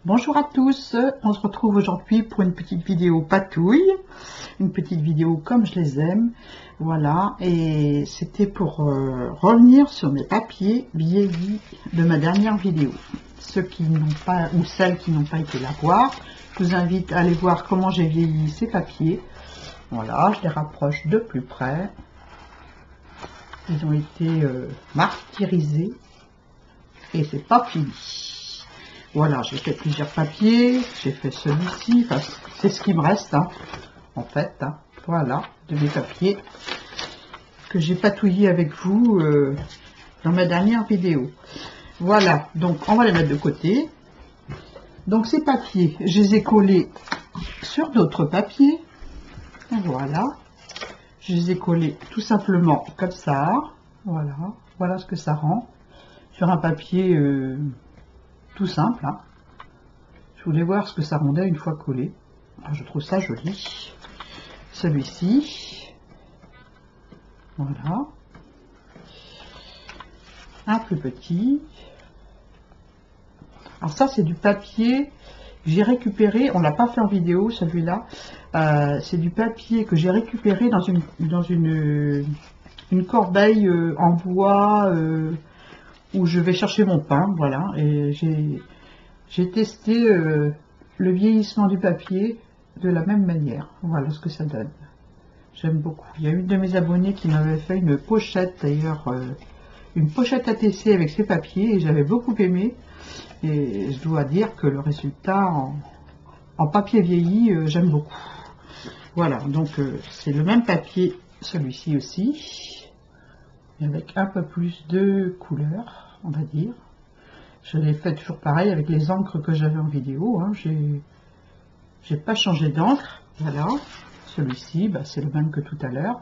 Bonjour à tous, on se retrouve aujourd'hui pour une petite vidéo patouille, une petite vidéo comme je les aime, voilà, et c'était pour revenir sur mes papiers vieillis de ma dernière vidéo. Ceux qui n'ont pas, ou celles qui n'ont pas été la voir, je vous invite à aller voir comment j'ai vieilli ces papiers. Voilà, je les rapproche de plus près. Ils ont été martyrisés et c'est pas fini. Voilà, j'ai fait plusieurs papiers, j'ai fait celui-ci, enfin, c'est ce qui me reste, hein, en fait, hein, voilà, de mes papiers que j'ai patouillé avec vous dans ma dernière vidéo. Voilà, donc on va les mettre de côté. Donc ces papiers, je les ai collés sur d'autres papiers, voilà, je les ai collés tout simplement comme ça, voilà, voilà ce que ça rend, sur un papier tout simple, hein. Je voulais voir ce que ça rendait une fois collé. Alors, je trouve ça joli. Celui-ci, voilà, un plus petit. Alors ça c'est du papier, j'ai récupéré, on l'a pas fait en vidéo celui-là, c'est du papier que j'ai récupéré dans une corbeille en bois où je vais chercher mon pain, voilà, et j'ai testé le vieillissement du papier de la même manière. Voilà ce que ça donne. J'aime beaucoup. Il y a une de mes abonnées qui m'avait fait une pochette, d'ailleurs, une pochette ATC avec ces papiers, et j'avais beaucoup aimé. Et je dois dire que le résultat en papier vieilli, j'aime beaucoup. Voilà, donc c'est le même papier, celui-ci aussi, avec un peu plus de couleur, on va dire. Je l'ai fait toujours pareil avec les encres que j'avais en vidéo, hein. J'ai pas changé d'encre. Voilà, celui-ci, bah, c'est le même que tout à l'heure.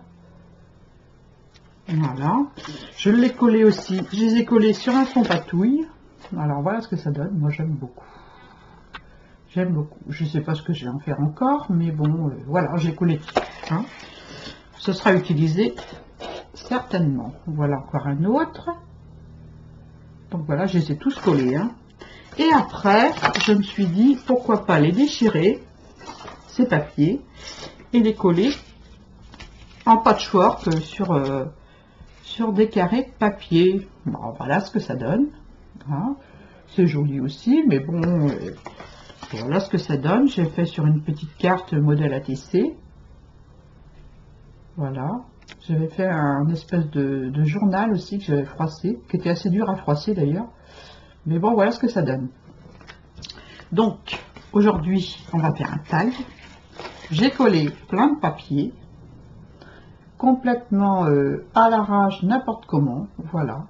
Voilà, je l'ai collé aussi, je les ai collés sur un fond patouille. Alors voilà ce que ça donne, moi j'aime beaucoup. J'aime beaucoup, je sais pas ce que je vais en faire encore, mais bon, voilà, j'ai collé, hein. Ce sera utilisé certainement. Voilà encore un autre. Donc voilà, je les ai tous collés, hein. Et après, je me suis dit, pourquoi pas les déchirer, ces papiers, et les coller en patchwork sur des carrés de papier. Bon, voilà ce que ça donne. Hein. C'est joli aussi, mais bon, voilà ce que ça donne. J'ai fait sur une petite carte modèle ATC. Voilà. J'avais fait un espèce de journal aussi que j'avais froissé, qui était assez dur à froisser d'ailleurs. Mais bon, voilà ce que ça donne. Donc, aujourd'hui, on va faire un tag. J'ai collé plein de papiers, complètement à l'arrache, n'importe comment, voilà.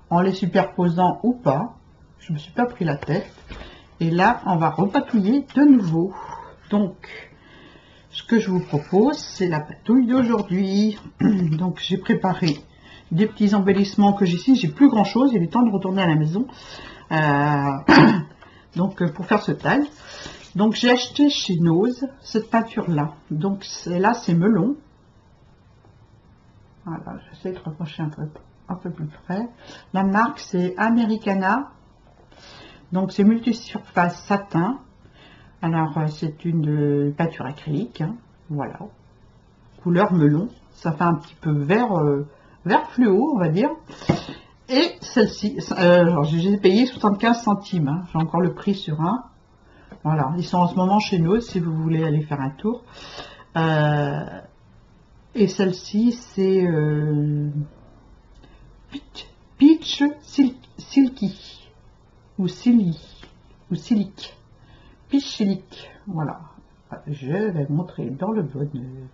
En les superposant ou pas, je ne me suis pas pris la tête. Et là, on va repatouiller de nouveau. Donc, ce que je vous propose, c'est la patouille d'aujourd'hui. Donc, j'ai préparé des petits embellissements que j'ai ici. J'ai plus grand chose, il est temps de retourner à la maison. Donc, pour faire ce tag. Donc, j'ai acheté chez Nose cette peinture-là. Donc, là, c'est melon. Voilà, j'essaie de rapprocher un peu plus près. La marque, c'est Americana. Donc, c'est multisurface satin. Alors, c'est une peinture acrylique, hein, voilà, couleur melon, ça fait un petit peu vert, vert fluo, on va dire. Et celle-ci, j'ai payé 75 centimes, hein, j'ai encore le prix sur un. Voilà, ils sont en ce moment chez nous, si vous voulez aller faire un tour. Et celle-ci, c'est Peach Silky, ou Silic. Pichilique, voilà. Je vais montrer dans le bonheur.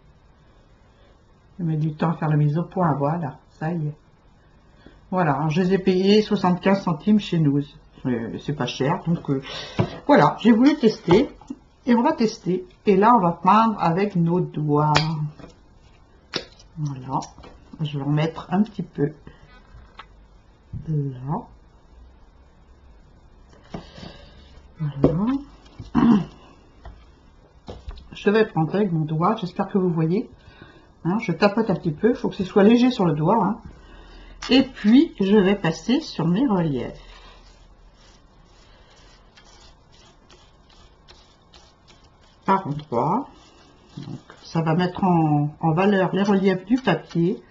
Je mets du temps à faire la mise au point, voilà, ça y est. Voilà, je les ai payés 75 centimes chez nous. C'est pas cher, donc voilà, j'ai voulu tester. Et on va tester. Et là, on va peindre avec nos doigts. Voilà, je vais en mettre un petit peu là. Voilà. Je vais prendre avec mon doigt, j'espère que vous voyez, hein, je tapote un petit peu, il faut que ce soit léger sur le doigt, hein. Et puis je vais passer sur mes reliefs. par endroits. Donc, ça va mettre en valeur les reliefs du papier.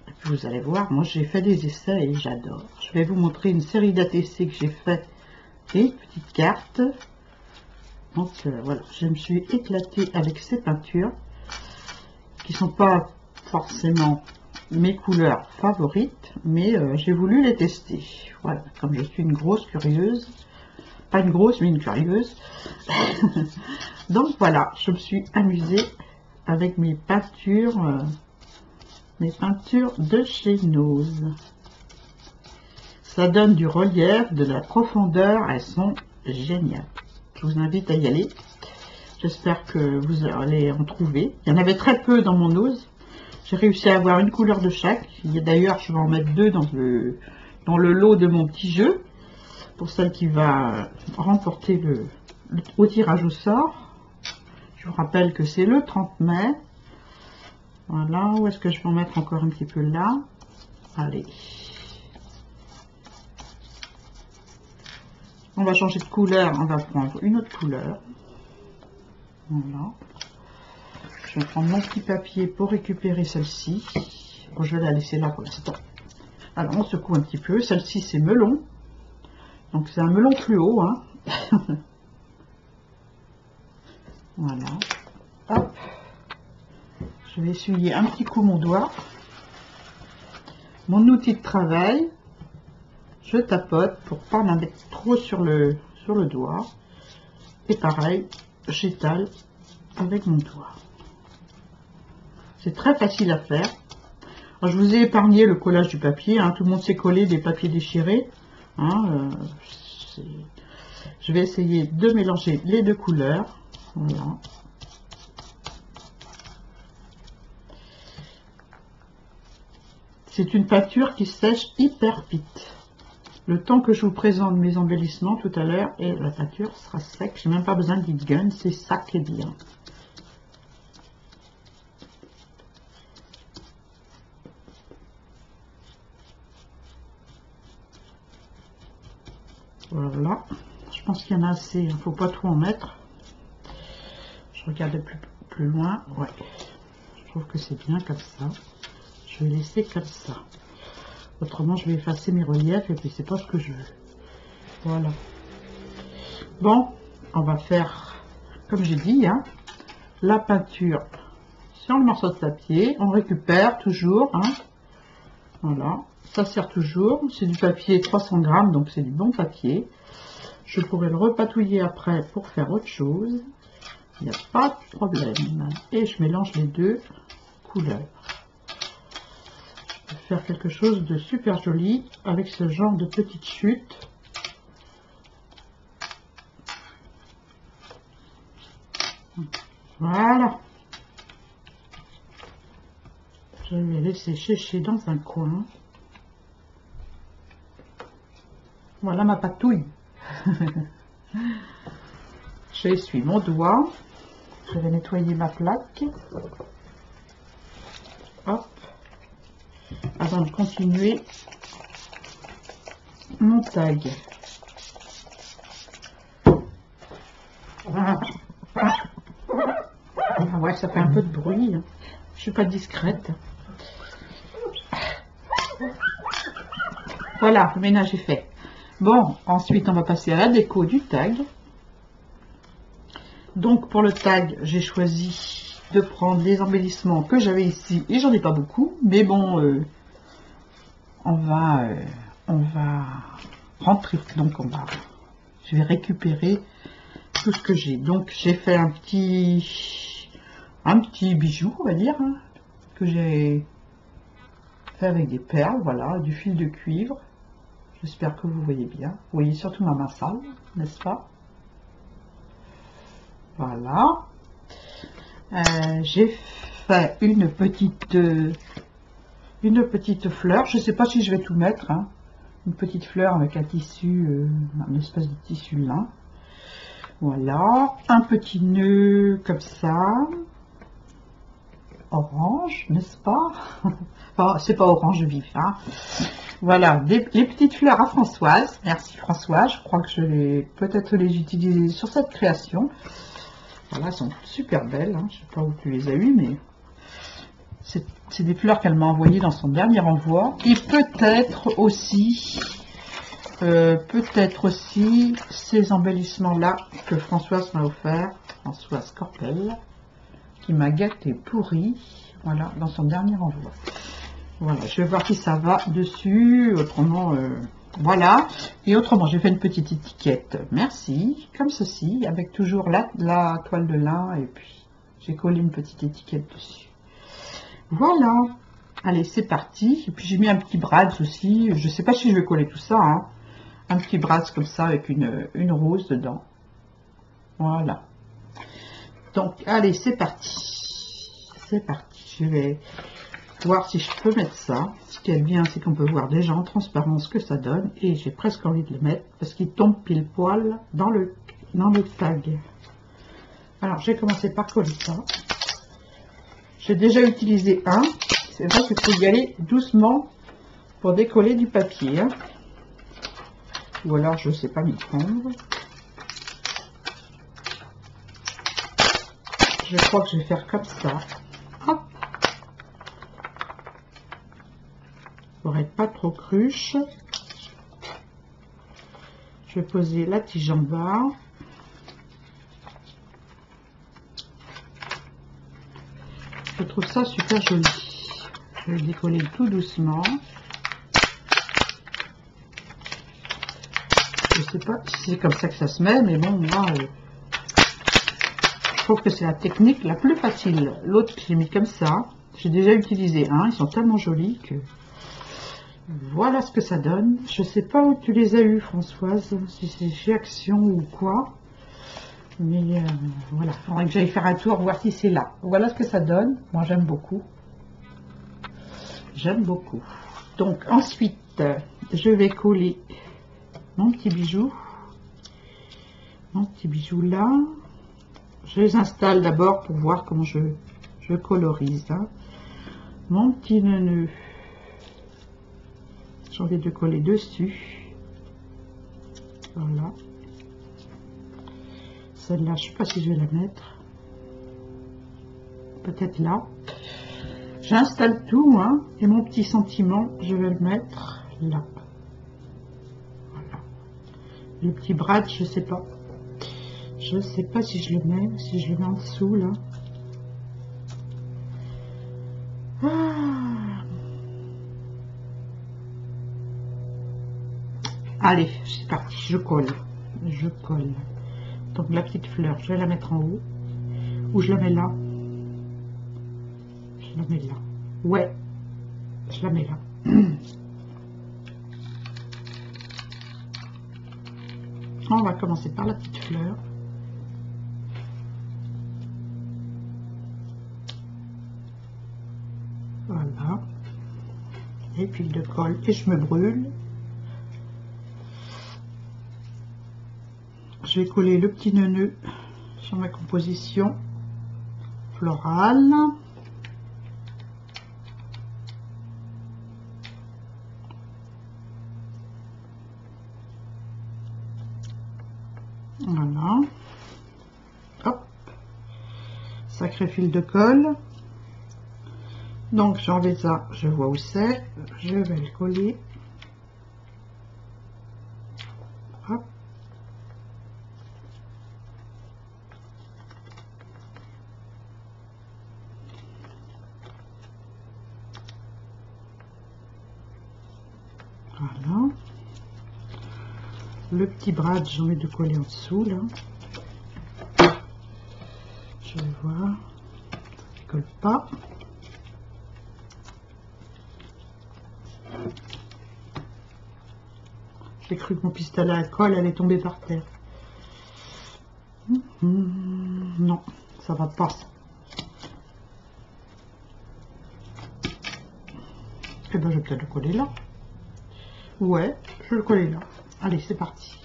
Et puis vous allez voir, moi j'ai fait des essais et j'adore. Je vais vous montrer une série d'ATC que j'ai fait et une petite carte. Donc voilà, je me suis éclatée avec ces peintures qui sont pas forcément mes couleurs favorites, mais j'ai voulu les tester. Voilà, comme je suis une grosse curieuse, pas une grosse mais une curieuse. Donc voilà, je me suis amusée avec mes peintures de chez Nose. Ça donne du relief, de la profondeur, elles sont géniales. Je vous invite à y aller. J'espère que vous allez en trouver. Il y en avait très peu dans mon Nose. J'ai réussi à avoir une couleur de chaque. D'ailleurs, je vais en mettre deux dans le lot de mon petit jeu. Pour celle qui va remporter au tirage au sort. Je vous rappelle que c'est le 30 mai. Voilà. Où est-ce que je vais en mettre encore un petit peu là? Allez. On va changer de couleur. On va prendre une autre couleur. Voilà. Je vais prendre mon petit papier pour récupérer celle-ci. Bon, je vais la laisser là pour l'instant. Alors, on secoue un petit peu. Celle-ci, c'est melon. Donc, c'est un melon fluo. Hein. Voilà. Hop. Je vais essuyer un petit coup mon doigt. Mon outil de travail. Je tapote pour ne pas m'en mettre trop sur le doigt. Et pareil, j'étale avec mon doigt. C'est très facile à faire. Alors, je vous ai épargné le collage du papier. Hein. Tout le monde sait coller des papiers déchirés. Hein, je vais essayer de mélanger les deux couleurs. Voilà. C'est une peinture qui sèche hyper vite. Le temps que je vous présente mes embellissements tout à l'heure, et la peinture sera sec. J'ai même pas besoin de heat gun, c'est ça qui est bien. Voilà, je pense qu'il y en a assez, il ne faut pas trop en mettre. Je regarde plus loin, ouais. Je trouve que c'est bien comme ça. Je vais laisser comme ça. Autrement, je vais effacer mes reliefs et puis c'est pas ce que je veux. Voilà. Bon, on va faire, comme j'ai dit, hein, la peinture sur le morceau de papier. On récupère toujours, hein. Voilà. Ça sert toujours. C'est du papier 300 grammes, donc c'est du bon papier. Je pourrais le repatouiller après pour faire autre chose. Il n'y a pas de problème. Et je mélange les deux couleurs. Je vais faire quelque chose de super joli avec ce genre de petite chute. Voilà. Je vais laisser sécher dans un coin. Voilà ma patouille. J'essuie mon doigt. Je vais nettoyer ma plaque. Hop. Avant de continuer mon tag. Ah ouais, ça fait un peu de bruit. Hein. Je suis pas discrète. Voilà, le ménage est fait. Bon, ensuite on va passer à la déco du tag. Donc pour le tag, j'ai choisi de prendre les embellissements que j'avais ici. Et j'en ai pas beaucoup, mais bon, on va rentrer. Donc je vais récupérer tout ce que j'ai. Donc j'ai fait un petit bijou, on va dire, hein, que j'ai fait avec des perles, voilà, du fil de cuivre. J'espère que vous voyez bien. Vous voyez surtout ma main sale, n'est-ce pas? Voilà. J'ai fait une petite fleur. Je ne sais pas si je vais tout mettre. Hein. Une petite fleur avec un tissu, une espèce de tissu lin. Voilà. Un petit nœud comme ça. orange, n'est-ce pas? Enfin, c'est pas orange vif, hein. Voilà, les petites fleurs à Françoise. Merci Françoise, je crois que je vais peut-être les utiliser sur cette création. Voilà, elles sont super belles, hein. Je sais pas où tu les as eues, mais c'est des fleurs qu'elle m'a envoyées dans son dernier envoi. Et peut-être aussi ces embellissements-là que Françoise m'a offert, Françoise Corpel, qui m'a gâté pourri, voilà, dans son dernier envoi. Voilà, je vais voir si ça va dessus, autrement, voilà. Et autrement, j'ai fait une petite étiquette, merci, comme ceci, avec toujours la toile de lin, et puis j'ai collé une petite étiquette dessus. Voilà, allez, c'est parti. Et puis j'ai mis un petit brads aussi, je sais pas si je vais coller tout ça, hein. Un petit brads comme ça, avec une rose dedans. Voilà. Donc, allez, c'est parti. C'est parti, je vais voir si je peux mettre ça. Ce qui est bien, c'est qu'on peut voir déjà en transparence ce que ça donne. Et j'ai presque envie de le mettre parce qu'il tombe pile poil dans le tag. Alors, j'ai commencé par coller ça. J'ai déjà utilisé un. C'est vrai qu'il faut y aller doucement pour décoller du papier. Hein. Ou alors, je ne sais pas m'y prendre. Je crois que je vais faire comme ça. Hop. Pour être pas trop cruche, je vais poser la tige en bas. Je trouve ça super joli. Je vais décoller tout doucement. Je sais pas si c'est comme ça que ça se met, mais bon, moi, je trouve que c'est la technique la plus facile. L'autre que j'ai mis comme ça, j'ai déjà utilisé un. Ils sont tellement jolis que... Voilà ce que ça donne. Je sais pas où tu les as eu, Françoise, si c'est chez Action ou quoi. Mais voilà, il faudrait que j'aille faire un tour, voir si c'est là. Voilà ce que ça donne. Moi, j'aime beaucoup. J'aime beaucoup. Donc, ensuite, je vais coller mon petit bijou. Mon petit bijou là. Je les installe d'abord pour voir comment je colorise. Hein. Mon petit nœud. J'ai envie de coller dessus. Voilà. Celle-là, je ne sais pas si je vais la mettre. Peut-être là. J'installe tout, hein, et mon petit sentiment, je vais le mettre là. Voilà. Le petit brad, je sais pas. Je sais pas si je le mets, si je le mets en dessous, là. Ah. Allez, c'est parti, je colle. Je colle. Donc la petite fleur, je vais la mettre en haut. Ou je la mets là. Je la mets là. Ouais, je la mets là. On va commencer par la petite fleur. Voilà. Et puis de colle. Et je me brûle. Je vais coller le petit nœud sur ma composition florale. Voilà. Hop. Sacré fil de colle. Donc j'enlève ça, je vois où c'est. Je vais le coller. Hop. Voilà. Le petit brad, j'ai envie de coller en dessous là. Je vais voir. Ça ne colle pas. J'ai cru que mon pistolet à colle allait tomber par terre. Non, ça va pas. Eh ben, je vais peut-être le coller là. Ouais, je vais le coller là. Allez, c'est parti.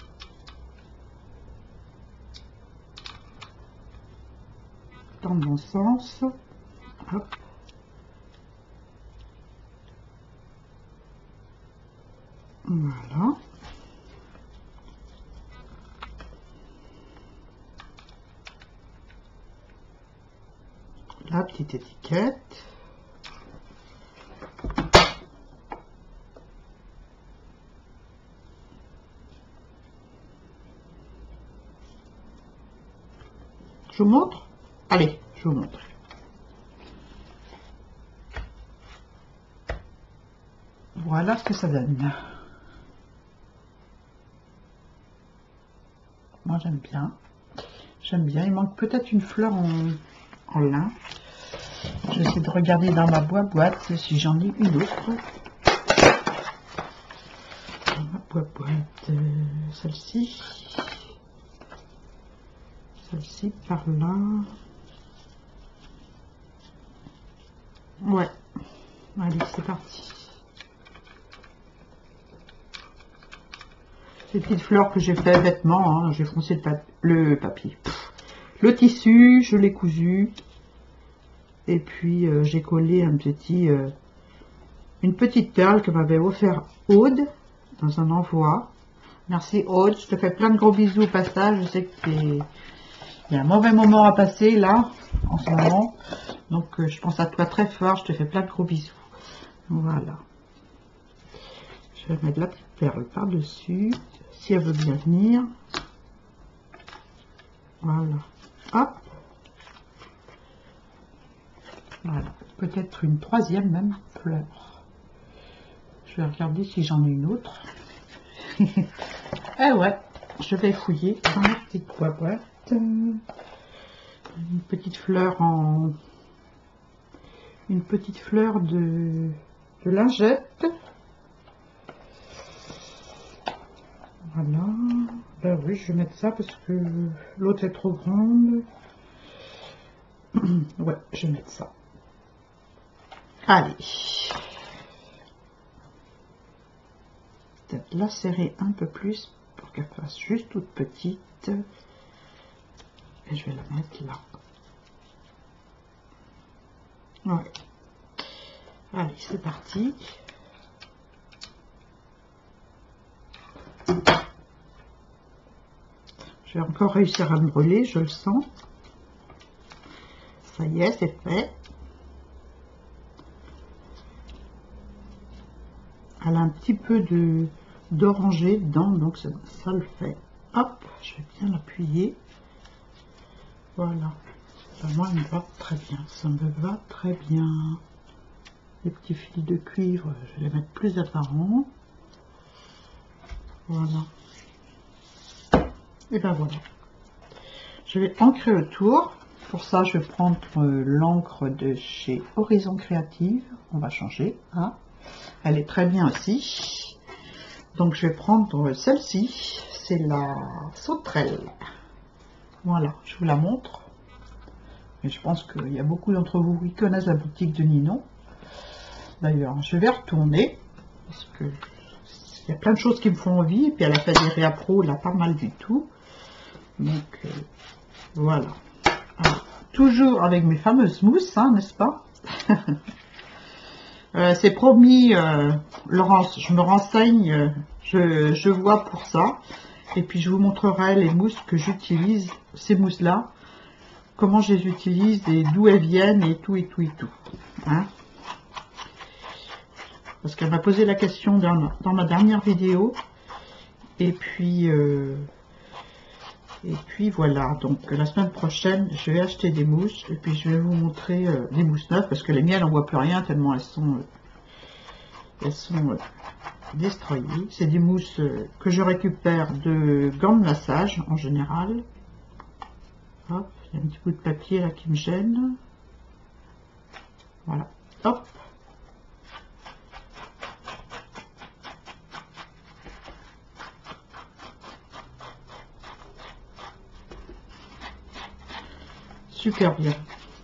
Dans le bon sens. Hop. Voilà. La petite étiquette. Je vous montre? Allez, je vous montre. Voilà ce que ça donne. Moi j'aime bien. J'aime bien. Il manque peut-être une fleur en lin. J'essaie de regarder dans ma boîte si j'en ai une autre. Dans ma boîte, celle-ci. Celle-ci par là. Ouais. Allez, c'est parti. Ces petites fleurs que j'ai fait bêtement, hein. J'ai foncé le papier. Le tissu, je l'ai cousu. Et puis j'ai collé une petite perle que m'avait offert Aude dans un envoi. Merci Aude, je te fais plein de gros bisous au passage. Je sais que il y a un mauvais moment à passer là, en ce moment. Donc je pense à toi très fort, je te fais plein de gros bisous. Voilà. Je vais mettre la petite perle par-dessus, si elle veut bien venir. Voilà. Hop. Voilà. Peut-être une troisième même fleur. Je vais regarder si j'en ai une autre. Eh ouais, je vais fouiller dans la petite boîte. Une petite fleur de lingette. Voilà. Ben oui, je vais mettre ça parce que l'autre est trop grande. Ouais, je vais mettre ça. Allez. Peut-être la serrer un peu plus pour qu'elle fasse juste toute petite. Et je vais la mettre là. Ouais. Allez, c'est parti. Je vais encore réussir à me brûler, je le sens. Ça y est, c'est fait. Elle a un petit peu d'orangé dedans, donc ça le fait. Hop, je vais bien l'appuyer. Voilà. Moi, il me va très bien. Ça me va très bien. Les petits fils de cuivre, je vais les mettre plus apparents. Voilà. Et ben voilà. Je vais ancrer autour. Pour ça, je vais prendre l'encre de chez Horizon Créative. On va changer. Hein. Elle est très bien aussi. Donc, je vais prendre celle-ci. C'est la sauterelle. Voilà, je vous la montre. Et je pense qu'il y a beaucoup d'entre vous qui connaissent la boutique de Ninon. D'ailleurs, je vais retourner. Parce que il y a plein de choses qui me font envie. Et puis, elle a fait des réappros, là, pas mal du tout. Donc, voilà. Alors, toujours avec mes fameuses mousses, hein, n'est-ce pas? C'est promis, Laurence, je me renseigne, je vois pour ça. Et puis, je vous montrerai les mousses que j'utilise, ces mousses-là, comment je les utilise et d'où elles viennent et tout et tout et tout. Hein? Parce qu'elle m'a posé la question dans ma dernière vidéo. Et puis voilà, donc la semaine prochaine, je vais acheter des mousses et puis je vais vous montrer des mousses neuves parce que les miennes, on voit plus rien tellement elles sont destroyées. C'est des mousses que je récupère de gants de massage en général. Hop, il y a un petit bout de papier là qui me gêne. Voilà, hop.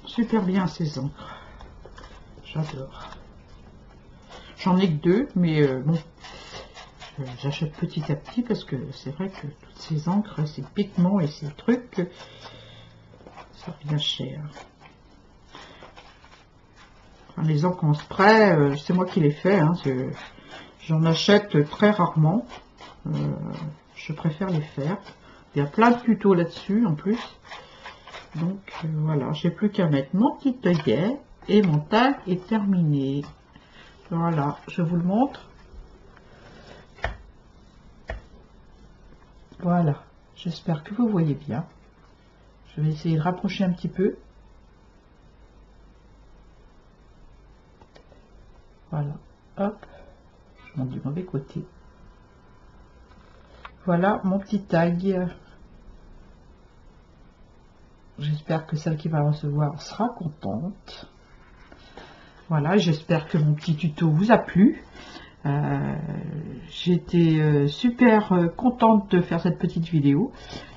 Super bien ces encres. J'adore. J'en ai que deux, mais bon, j'achète petit à petit parce que c'est vrai que toutes ces encres, ces pigments et ces trucs, ça revient cher. Enfin, les encres en spray, c'est moi qui les fais. Hein, J'en achète très rarement. Je préfère les faire. Il y a plein de tutos là-dessus en plus. Donc voilà, j'ai plus qu'à mettre mon petit œillet et mon tag est terminé. Voilà, je vous le montre. Voilà, j'espère que vous voyez bien. Je vais essayer de rapprocher un petit peu. Voilà, hop, je monte du mauvais côté. Voilà mon petit tag. J'espère que celle qui va recevoir sera contente. Voilà, j'espère que mon petit tuto vous a plu. J'étais super contente de faire cette petite vidéo,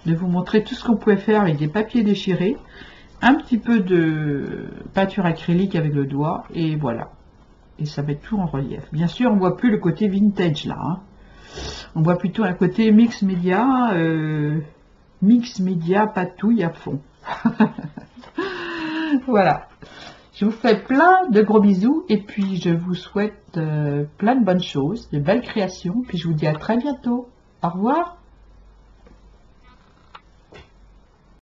de vous montrer tout ce qu'on pouvait faire avec des papiers déchirés, un petit peu de peinture acrylique avec le doigt, et voilà. Et ça met tout en relief. Bien sûr, on voit plus le côté vintage là. Hein. On voit plutôt un côté mix média patouille à fond. Voilà. Je vous fais plein de gros bisous et puis je vous souhaite plein de bonnes choses, de belles créations. Puis je vous dis à très bientôt. Au revoir.